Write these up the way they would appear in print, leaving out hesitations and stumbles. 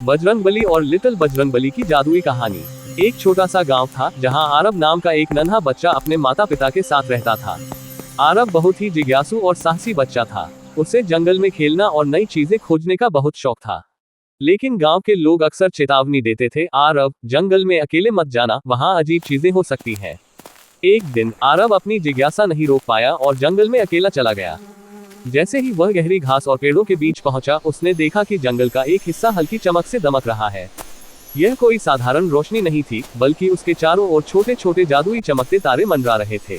बजरंगबली और लिटिल बजरंगबली की जादुई कहानी। एक छोटा सा गांव था जहां आरब नाम का एक नन्हा बच्चा अपने माता पिता के साथ रहता था। आरब बहुत ही जिज्ञासु और साहसी बच्चा था। उसे जंगल में खेलना और नई चीजें खोजने का बहुत शौक था। लेकिन गांव के लोग अक्सर चेतावनी देते थे, आरब जंगल में अकेले मत जाना, वहां अजीब चीजें हो सकती हैं। एक दिन आरब अपनी जिज्ञासा नहीं रोक पाया और जंगल में अकेला चला गया। जैसे ही वह गहरी घास और पेड़ों के बीच पहुंचा, उसने देखा कि जंगल का एक हिस्सा हल्की चमक से दमक रहा है। यह कोई साधारण रोशनी नहीं थी, बल्कि उसके चारों ओर छोटे छोटे जादुई चमकते तारे मंडरा रहे थे।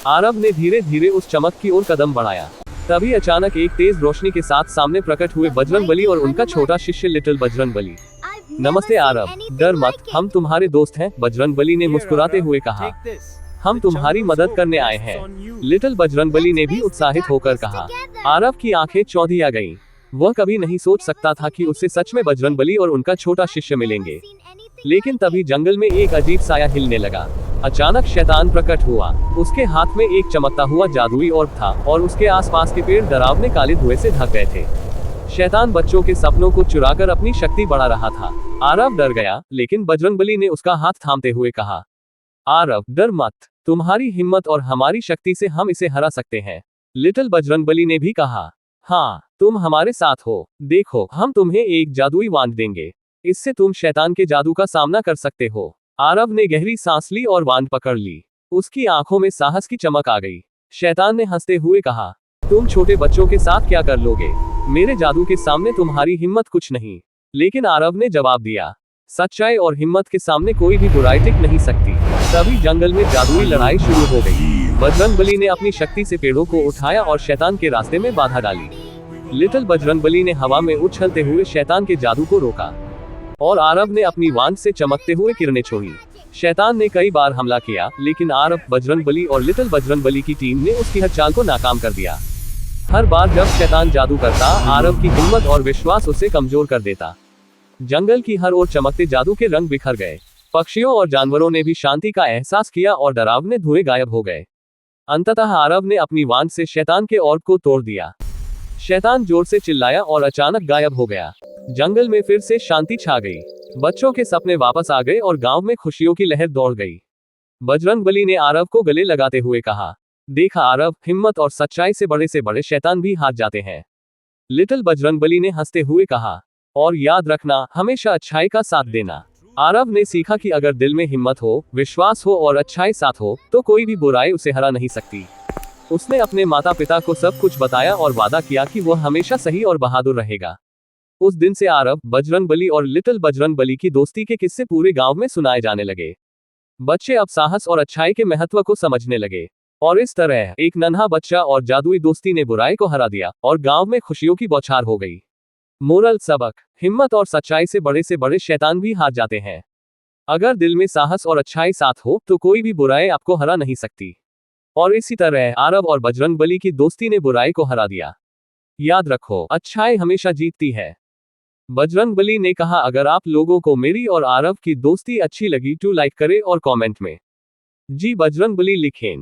आरब ने धीरे धीरे उस चमक की ओर कदम बढ़ाया। तभी अचानक एक तेज रोशनी के साथ सामने प्रकट हुए बजरंगबली और उनका छोटा शिष्य लिटिल बजरंगबली। नमस्ते आरब, डर मत, हम तुम्हारे दोस्त हैं, बजरंगबली ने मुस्कुराते हुए कहा। हम तुम्हारी मदद करने आए हैं, लिटिल बजरंगबली ने भी उत्साहित होकर कहा। आरब की आंखें चौंधिया गईं। वह कभी नहीं सोच सकता था कि उससे सच में बजरंगबली और उनका छोटा शिष्य मिलेंगे। लेकिन तभी जंगल में एक अजीब साया हिलने लगा। अचानक शैतान प्रकट हुआ। उसके हाथ में एक चमकता हुआ जादुई ऑर्ब था और उसके आसपास के पेड़ डरावने काले धुएं से ढक गए थे। शैतान बच्चों के सपनों को चुराकर अपनी शक्ति बढ़ा रहा था। आरब डर गया, लेकिन बजरंगबली ने उसका हाथ थामते हुए कहा, आरब डर मत, तुम्हारी हिम्मत और हमारी शक्ति से हम इसे हरा सकते हैं। लिटिल बजरंगबली ने भी कहा, हाँ, तुम हमारे साथ हो। देखो, हम तुम्हें एक जादुई वांड देंगे। इससे तुम शैतान के जादू का सामना कर सकते हो। आरब ने गहरी सांस ली और वांड पकड़ ली। उसकी आंखों में साहस की चमक आ गई। शैतान ने हंसते हुए कहा, तुम छोटे बच्चों के साथ क्या कर लोगे? मेरे जादू के सामने तुम्हारी हिम्मत कुछ नहीं। लेकिन आरब ने जवाब दिया, सच्चाई और हिम्मत के सामने कोई भी बुराई टिक नहीं सकती। तभी जंगल में जादुई लड़ाई शुरू हो गई। बजरंगबली ने अपनी शक्ति से पेड़ों को उठाया और शैतान के रास्ते में बाधा डाली। लिटिल बजरंगबली ने हवा में उछलते हुए शैतान के जादू को रोका और आरब ने अपनी वांड से चमकते हुए किरणें छोड़ी। शैतान ने कई बार हमला किया, लेकिन आरब, बजरंगबली और लिटिल बजरंगबली की टीम ने उसकी हर चाल को नाकाम कर दिया। हर बार जब शैतान जादू करता, आरब की हिम्मत और विश्वास उसे कमजोर कर देता। जंगल की हर ओर चमकते जादू के रंग बिखर गए। पक्षियों और जानवरों ने भी शांति का एहसास किया और डरावने धुएं गायब हो गए। अंततः आरब ने अपनी वांड से शैतान के ऑर्ब को तोड़ दिया। शैतान जोर से चिल्लाया और अचानक गायब हो गया। जंगल में फिर से शांति छा गई। बच्चों के सपने वापस आ गए और गांव में खुशियों की लहर दौड़ गई। बजरंगबली ने आरब को गले लगाते हुए कहा, देखा आरब, हिम्मत और सच्चाई से बड़े शैतान भी हार जाते हैं। लिटिल बजरंगबली ने हंसते हुए कहा, और याद रखना, हमेशा अच्छाई का साथ देना। आरब ने सीखा कि अगर दिल में हिम्मत हो, विश्वास हो और अच्छाई साथ हो, तो कोई भी बुराई उसे हरा नहीं सकती। उसने अपने माता पिता को सब कुछ बताया और वादा किया कि वह हमेशा सही और बहादुर रहेगा। उस दिन से आरब, बजरंगबली और लिटिल बजरंगबली की दोस्ती के किस्से पूरे गांव में सुनाए जाने लगे। बच्चे अब साहस और अच्छाई के महत्व को समझने लगे। और इस तरह एक नन्हा बच्चा और जादुई दोस्ती ने बुराई को हरा दिया और गांव में खुशियों की बौछार हो गई। मोरल सबक, हिम्मत और सच्चाई से बड़े शैतान भी हार जाते हैं। अगर दिल में साहस और अच्छाई साथ हो, तो कोई भी बुराई आपको हरा नहीं सकती। और इसी तरह आरब और बजरंगबली की दोस्ती ने बुराई को हरा दिया। याद रखो, अच्छाई हमेशा जीतती है। बजरंगबली ने कहा, अगर आप लोगों को मेरी और आरब की दोस्ती अच्छी लगी तो लाइक करें और कमेंट में जी बजरंगबली लिखें।